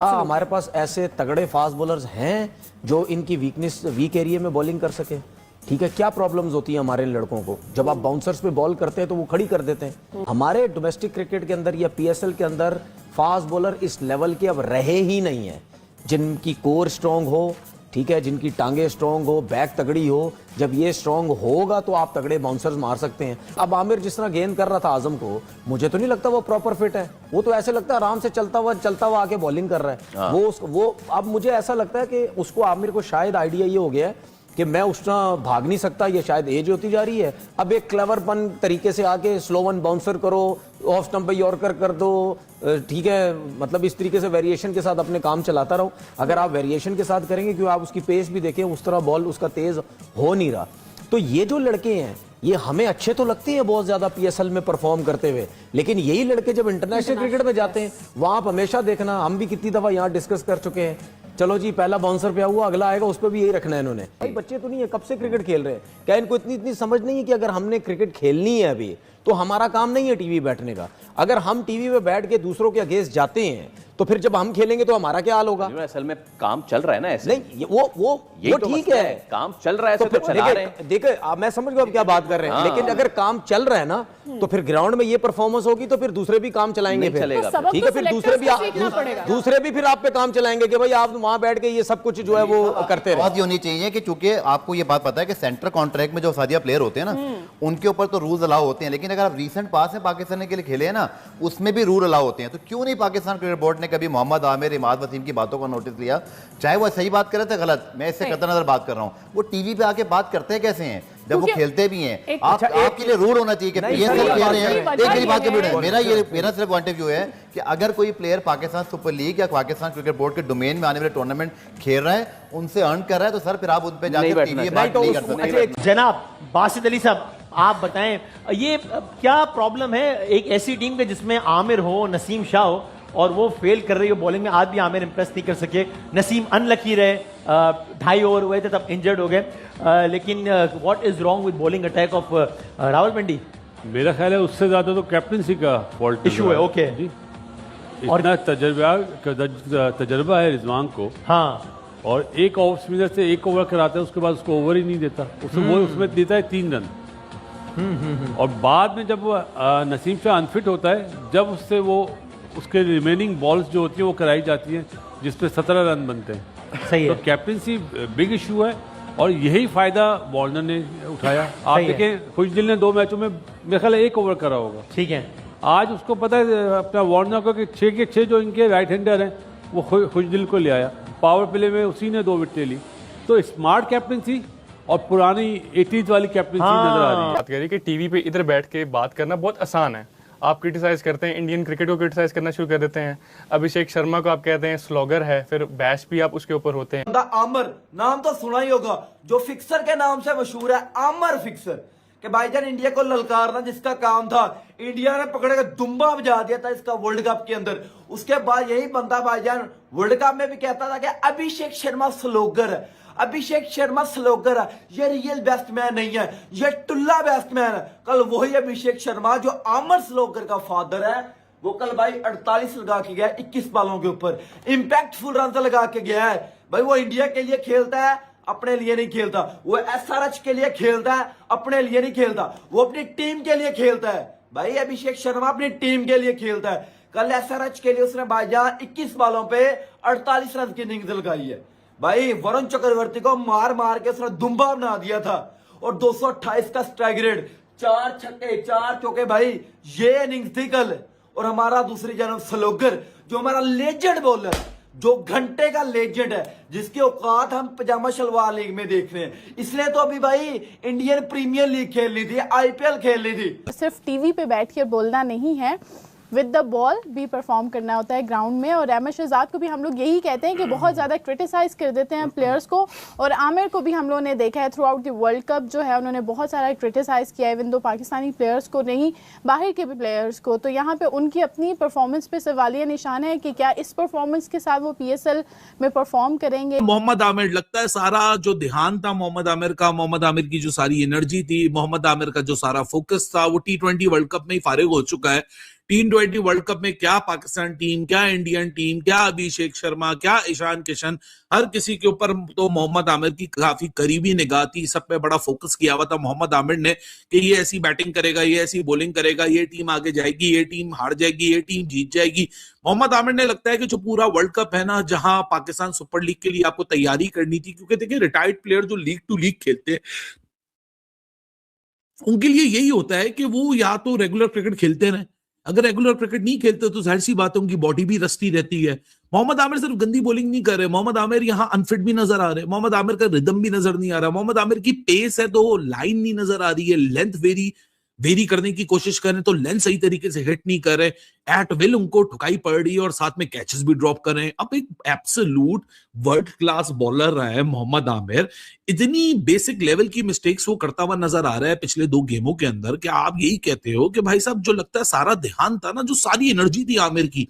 हाँ, हमारे पास ऐसे तगड़े फास्ट बॉलर्स हैं जो इनकी वीक एरिया में बॉलिंग कर सके। ठीक है, क्या प्रॉब्लम्स होती है हमारे लड़कों को जब आप बाउंसर्स पे बॉल करते हैं तो वो खड़ी कर देते हैं। हमारे डोमेस्टिक क्रिकेट के अंदर या पीएसएल के अंदर फास्ट बॉलर इस लेवल के अब रहे ही नहीं है, जिनकी कोर स्ट्रांग हो, ठीक है, जिनकी टांगे स्ट्रांग हो, बैक तगड़ी हो। जब ये स्ट्रांग होगा तो आप तगड़े बाउंसर्स मार सकते हैं। अब आमिर जिस तरह गेंद कर रहा था आजम को, मुझे तो नहीं लगता वो प्रॉपर फिट है। वो तो ऐसे लगता है आराम से चलता हुआ आके बॉलिंग कर रहा है। वो अब मुझे ऐसा लगता है कि उसको आमिर को शायद आइडिया ये हो गया है कि मैं उसना भाग नहीं सकता, ये शायद एज होती जा रही है। अब एक क्लेवरपन तरीके से आके स्लो वन बाउंसर करो, ऑफ स्टंप पे यॉर्कर कर दो, ठीक है, मतलब इस तरीके से वेरिएशन के साथ अपने काम चलाता रहो। अगर आप वेरिएशन के साथ करेंगे, क्योंकि आप उसकी पेस भी देखें, उस तरह बॉल उसका तेज हो नहीं रहा। तो ये जो लड़के हैं ये हमें अच्छे तो लगते हैं बहुत ज्यादा पीएसएल में परफॉर्म करते हुए, लेकिन यही लड़के जब इंटरनेशनल क्रिकेट में जाते हैं वहां आप हमेशा देखना, हम भी कितनी दफा यहाँ डिस्कस कर चुके हैं, चलो जी पहला बाउंसर पे हुआ, अगला आएगा उस पर भी यही रखना है इन्होंने। भाई बच्चे तो नहीं है, कब से क्रिकेट खेल रहे हैं, क्या इनको इतनी समझ नहीं है कि अगर हमने क्रिकेट खेलनी है अभी तो हमारा काम नहीं है टीवी बैठने का। अगर हम टीवी पे बैठ के दूसरों के अगेंस्ट जाते हैं तो फिर जब हम खेलेंगे तो हमारा क्या हाल होगा। असल में काम चल रहा है ना ऐसे। नहीं वो ठीक है, काम चल रहा है, तो चला रहे हैं। देखिए मैं समझ गया आप क्या बात कर रहे हैं, लेकिन अगर काम चल रहा है ना तो फिर ग्राउंड में ये परफॉर्मेंस होगी तो फिर दूसरे भी काम चलाएंगे, फिर ठीक है, फिर दूसरे भी फिर आप पे काम चलाएंगे कि भाई आप वहां बैठ के ये सब कुछ जो है वो करते रहे। बात ये होनी चाहिए कि चूंकि आपको ये बात पता है कि सेंटर कॉन्ट्रैक्ट में जो सादिया प्लेयर होते हैं ना, उनके ऊपर तो रूल्स अलाउ होते हैं, लेकिन अगर आप रीसेंट पास में पाकिस्तान के लिए खेले हैं ना, उसमें भी रूल अलाउ होते हैं। तो क्यों नहीं पाकिस्तान क्रिकेट बोर्ड ने कभी मोहम्मद आमिर, इमाद वसीम की बातों का नोटिस लिया? चाहे वो सही बात कर रहे थे गलत, मैं इससे कतई नजर बात कर रहा हूं, वो टीवी पे आके बात करते हैं कैसे हैं जब वो खेलते भी हैं। आपके लिए रूल होना चाहिए कि पीएसएल खेल रहे हैं। एक मेरी बात मेरा सिर्फ पॉइंट ऑफ व्यू है कि अगर कोई प्लेयर पाकिस्तान सुपर लीग या पाकिस्तान क्रिकेट बोर्ड के डोमेन में आने वाले टूर्नामेंट खेल रहा है, उनसे अर्न कर रहा है, तो सर फिर आप उन पे जाकर टीवी बात नहीं कर सकते। जनाब बासित अली साहब, आप बताएं ये क्या प्रॉब्लम है एक ऐसी टीम के जिसमें आमिर हो, नसीम शाह हो, और वो फेल कर रही हो बॉलिंग में? आज भी आमिर इंप्रेस नहीं कर सके, नसीम अनलकी रहे, 2.5 ओवर हुए थे तब इंजर्ड हो गए, लेकिन what is wrong with bowling attack of Rawalpindi? मेरा ख्याल है उससे ज्यादा तो कैप्टनसी का फॉल्ट इशू है। ओके जी, इतना तजर्बा है रिजवान को। हाँ, और एक ऑफ स्पिनर से 1 ओवर कराता है, उसके बाद उसको ओवर ही नहीं देता, वो उसमें देता है 3 रन। और बाद में जब वो नसीम शाह अनफिट होता है, जब उससे वो उसके रिमेनिंग बॉल्स जो होती है वो कराई जाती है जिसपे 17 रन बनते हैं। सही है। तो कैप्टनसी बिग इशू है और यही फायदा वार्नर ने उठाया। आप देखें खुशदिल ने 2 मैचों में मेरे ख्याल 1 ओवर करा होगा। ठीक है, आज उसको पता है अपना वार्नर को कि 6 के 6 जो इनके राइट हैंडर हैं वो खुशदिल को ले आया, पावर प्ले में उसी ने 2 विकेटें ली। तो स्मार्ट कैप्टनसी और पुरानी 80s वाली कैप्टनसी नजर आ रही है। बात करिए कि टीवी पे इधर बैठ के बात करना बहुत आसान है। आप क्रिटिसाइज करते हैं, इंडियन क्रिकेट को क्रिटिसाइज करना शुरू कर देते हैं। अभिषेक शर्मा को आप कहते हैं स्लॉगर है, फिर बैश भी आप उसके ऊपर होते हैं। आमर नाम तो सुना ही होगा, जो फिक्सर के नाम से मशहूर है, आमर फिक्सर, कि भाईजान इंडिया को ललकारना जिसका काम था, इंडिया ने पकड़ के दुम्बा बजा दिया था इसका वर्ल्ड कप के अंदर। उसके बाद यही बंदा भाईजान वर्ल्ड कप में भी कहता था कि अभिषेक शर्मा स्लोगर है, अभिषेक शर्मा स्लोगर है, ये रियल बैट्समैन नहीं है, ये टुल्ला बैट्समैन है। कल वही अभिषेक शर्मा जो आमर स्लोगर का फादर है, वो कल भाई 48 लगा के गया 21 बॉलों के ऊपर, इंपैक्टफुल रन लगा के गया है। भाई वो इंडिया के लिए खेलता है, अपने लिए नहीं खेलता। वो एसआरएच के लिए खेलता है, अपने लिए नहीं खेलता। वो अपनी टीम के लिए खेलता है। भाई अभिषेक शर्मा अपनी टीम के लिए खेलता है। कल एसआरएच के लिए उसने भाईजान 21 बॉलों पे 48 रन की इनिंग्स लगाई है। भाई वरुण चक्रवर्ती को मार मार के उसने दुम्बा बना दिया था, और 228 का स्ट्राइक रेट, 4 छक्के 4 चौके, भाई ये इनिंग्स थी कल। और हमारा दूसरी जन्म स्लोगर, जो हमारा लेजेंड बॉलर, जो घंटे का लेजेंड है, जिसकी औकात हम पजामा शलवार लीग में देख रहे हैं, इसने तो अभी भाई इंडियन प्रीमियर लीग खेलनी थी, आईपीएल खेलनी थी। सिर्फ टीवी पे बैठ के बोलना नहीं है, विद द बॉल भी परफॉर्म करना होता है ग्राउंड में। और अहमद शहजाद को भी हम लोग यही कहते हैं कि बहुत ज़्यादा क्रिटिसाइज कर देते हैं प्लेयर्स को, और आमिर को भी हम लोगों ने देखा है through out the world cup जो है उन्होंने बहुत सारा क्रिटिसाइज किया है, इवन दो पाकिस्तानी प्लेयर्स को नहीं, बाहर के भी प्लेयर्स को। तो यहाँ पे उनकी अपनी परफॉर्मेंस पे सवालिया निशान है कि क्या इस परफॉर्मेंस के साथ वो पीएसएल में परफॉर्म करेंगे। मोहम्मद आमिर, लगता है सारा जो ध्यान था मोहम्मद आमिर का, मोहम्मद आमिर की जो सारी एनर्जी थी, मोहम्मद आमिर का जो सारा फोकस था, वो T20 वर्ल्ड कप में ही फारिग हो चुका है। T20 वर्ल्ड कप में क्या पाकिस्तान टीम, क्या इंडियन टीम, क्या अभिषेक शर्मा, क्या ईशान किशन, हर किसी के ऊपर तो मोहम्मद आमिर की काफी करीबी निगाह थी। सब पे बड़ा फोकस किया हुआ था मोहम्मद आमिर ने कि ये ऐसी बैटिंग करेगा, ये ऐसी बॉलिंग करेगा, ये टीम आगे जाएगी, ये टीम हार जाएगी, ये टीम जीत जाएगी। मोहम्मद आमिर ने लगता है कि जो पूरा वर्ल्ड कप है ना, जहां पाकिस्तान सुपर लीग के लिए आपको तैयारी करनी थी, क्योंकि देखिए रिटायर्ड प्लेयर जो लीग टू लीग खेलते हैं उनके लिए यही होता है कि वो या तो रेगुलर क्रिकेट खेलते रहे, अगर रेगुलर क्रिकेट नहीं खेलते तो जाहिर सी बात है उनकी बॉडी भी रस्ती रहती है। मोहम्मद आमिर सिर्फ गंदी बॉलिंग नहीं कर रहे, मोहम्मद आमिर यहाँ अनफिट भी नजर आ रहे हैं, मोहम्मद आमिर का रिदम भी नजर नहीं आ रहा, मोहम्मद आमिर की पेस है तो लाइन नहीं नजर आ रही है, लेंथ वेरी करने की कोशिश करें तो लेंथ सही तरीके से हिट नहीं कर रहे, एट विल उनको ठुकाई पड़ रही है और साथ में कैचेस भी ड्रॉप कर रहे हैं। अब एक एब्सोल्यूट वर्ल्ड क्लास बॉलर रहा है मोहम्मद आमिर, इतनी बेसिक लेवल की मिस्टेक्स वो करता हुआ नजर आ रहा है पिछले 2 गेमों के अंदर कि आप यही कहते हो कि भाई साहब जो लगता है सारा ध्यान था ना, जो सारी एनर्जी थी आमिर की,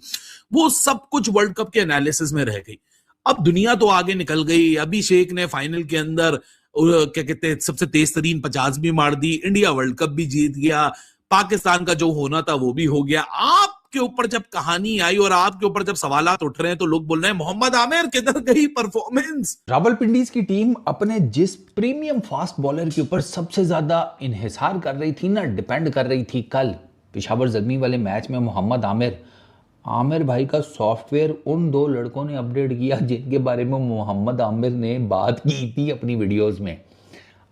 वो सब कुछ वर्ल्ड कप के एनालिसिस में रह गई। अब दुनिया तो आगे निकल गई, अभिषेक ने फाइनल के अंदर क्या कहते हैं सबसे तेज तरीन 50 भी मार दी, इंडिया वर्ल्ड कप भी जीत गया, पाकिस्तान का जो होना था वो भी हो गया। आपके ऊपर जब कहानी आई और आपके ऊपर जब सवालात उठ रहे हैं तो लोग बोल रहे हैं मोहम्मद आमिर किधर गई परफॉर्मेंस। रावलपिंडीज की टीम अपने जिस प्रीमियम फास्ट बॉलर के ऊपर सबसे ज्यादा इन्हिसार कर रही थी ना, डिपेंड कर रही थी, कल पेशावर ज़ल्मी वाले मैच में मोहम्मद आमिर भाई का सॉफ्टवेयर उन 2 लड़कों ने अपडेट किया जिनके बारे में मोहम्मद आमिर ने बात की थी अपनी वीडियोस में।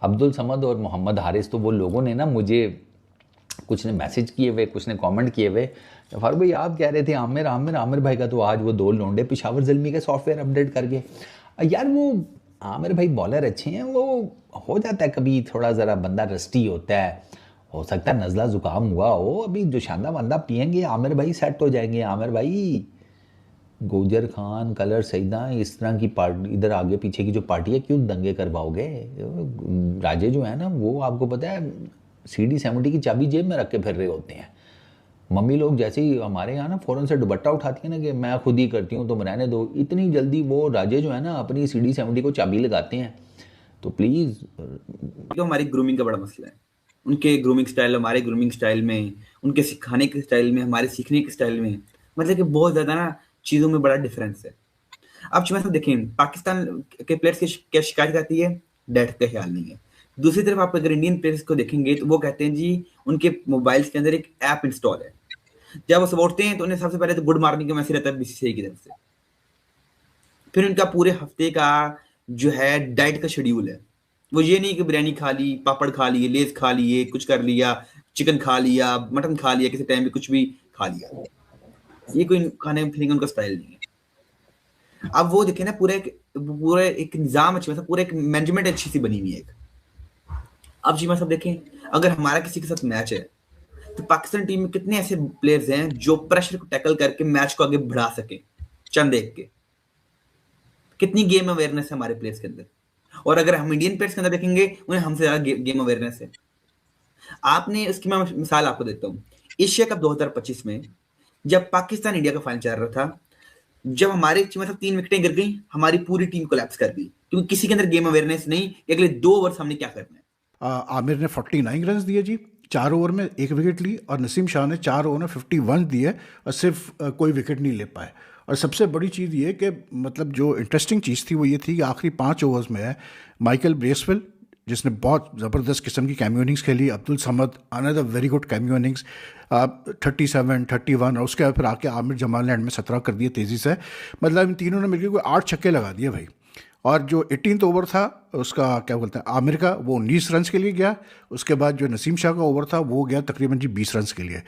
अब्दुल समद और मोहम्मद हारिस, तो वो लोगों ने ना मुझे कुछ ने मैसेज किए हुए, कुछ ने कमेंट किए हुए, फारूक भाई आप कह रहे थे आमिर भाई का तो आज वो 2 लोंडे पेशावर ज़ल्मी का सॉफ्टवेयर अपडेट करके। यार वो आमिर भाई बॉलर अच्छे हैं, वो हो जाता है कभी थोड़ा ज़रा बंदा रस्टी होता है, हो सकता है नज़ला ज़ुकाम हुआ हो, अभी दुशांदा वंदा पियेंगे आमिर भाई सेट हो जाएंगे। आमिर भाई गुजर खान, कलर सईदा, इस तरह की पार्टी इधर आगे पीछे की जो पार्टी है क्यों दंगे करवाओगे। राजे जो है ना वो आपको पता है CD70 की चाबी जेब में रख के फिर रहे होते हैं। मम्मी लोग जैसे ही हमारे यहाँ ना फ़ौरन से दुपट्टा उठाती है ना कि मैं खुद ही करती हूँ तुम रहने दो, इतनी जल्दी वो राजे जो है ना अपनी CD70 को चाबी लगाते हैं। तो प्लीज़, हमारी ग्रूमिंग का बड़ा मसला है, उनके ग्रूमिंग स्टाइल हमारे ग्रूमिंग स्टाइल में, उनके सिखाने के स्टाइल में हमारे सीखने के स्टाइल में, मतलब कि बहुत ज़्यादा ना चीज़ों में बड़ा डिफरेंस है। अब सब देखें पाकिस्तान के प्लेयर्स की क्या शिकायत आती है, डेट का ख्याल नहीं है। दूसरी तरफ आप अगर इंडियन प्लेयर्स को देखेंगे तो वो कहते हैं जी उनके मोबाइल्स के अंदर एक ऐप इंस्टॉल है, जब वो सब उठते हैं तो उन्हें सबसे पहले तो गुड मॉर्निंग का मैसेज रहता है BCCI की तरफ से, फिर उनका पूरे हफ्ते का जो है डाइट का शेड्यूल है। वो ये नहीं कि बिरयानी खा ली, पापड़ खा लिए, लेस खा लिए, कुछ कर लिया, चिकन खा लिया, मटन खा लिया, किसी टाइम पे कुछ भी खा लिया, ये कोई खाने पीने का उनका स्टाइल नहीं है। अब वो देखे ना पूरे एक निजाम अच्छी पूरा एक मैनेजमेंट अच्छी सी बनी हुई है। अब जी सब देखें अगर हमारा किसी के साथ मैच है तो पाकिस्तान टीम में कितने ऐसे प्लेयर्स हैं जो प्रेशर को टैकल करके मैच को आगे बढ़ा सके, चंद देख के कितनी गेम अवेयरनेस है हमारे प्लेयर्स के अंदर। और अगर हम इंडियन प्लेयर्स के अंदर देखेंगे उन्हें हमसे ज्यादा गेम अवेयरनेस है। आपने उसकी मैं मिसाल आपको देता हूँ, एशिया कप 2025 में जब पाकिस्तान इंडिया का फाइनल चल रहा था, जब हमारे 3 विकेटें गिर गई, हमारी पूरी टीम कोलैप्स कर गई क्योंकि किसी के अंदर गेम अवेयरनेस नहीं कि अगले 2 ओवर हमने क्या करना है। आमिर ने 49 रन दिए जी, 4 ओवर में 1 विकेट ली, और नसीम शाह ने 4 ओवर में 51 दिए और सिर्फ कोई विकेट नहीं ले पाए। और सबसे बड़ी चीज़ ये कि मतलब जो इंटरेस्टिंग चीज़ थी वो ये थी कि आखिरी 5 ओवर्स में माइकल ब्रेसवेल जिसने बहुत ज़बरदस्त किस्म की कैमियो इनिंग्स खेली, Abdul Samad another very good cameo innings 37, 31, और उसके बाद फिर आके आमिर जमाल ने एंड में 17 कर दिए तेज़ी से। मतलब इन तीनों ने मिलकर कोई 8 छक्के लगा दिए भाई। और जो 18th ओवर था उसका क्या बोलते हैं आमिर का, वो 19 रन के लिए गया। उसके बाद जो नसीम शाह का ओवर था वो गया तकरीबन जी 20 रन के लिए।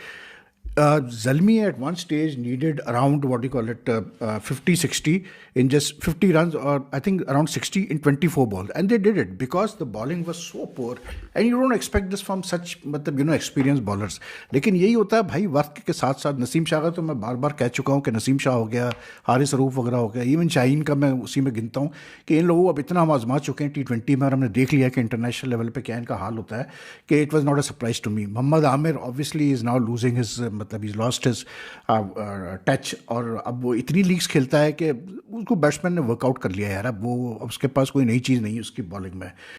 Zalmi at one stage needed around 50-60 in just 50 runs, or I think around 60 in 24 balls, and they did it because the bowling was so poor, and you don't expect this from such मतलब experienced bowlers। लेकिन यही होता है भाई वक्त के साथ साथ। नसीम शाह का तो मैं बार बार कह चुका हूँ कि नसीम शाह हो गया, हारिस रूफ वगैरह हो गया, इवन शाहीन का मैं उसी में गिनता हूँ कि इन लोगों को अब इतना हम आजमा चुके हैं T20 में, और हमने देख लिया कि इंटरनेशनल लेवल पे क्या इनका हाल होता है कि it was not a surprise to me. Mohammad Amir obviously is now losing his मतलब इज लॉस्ट हिज टच, और अब वो इतनी लीग्स खेलता है कि उसको बैट्समैन ने वर्कआउट कर लिया यार। अब वो उसके पास कोई नई चीज़ नहीं है उसकी बॉलिंग में।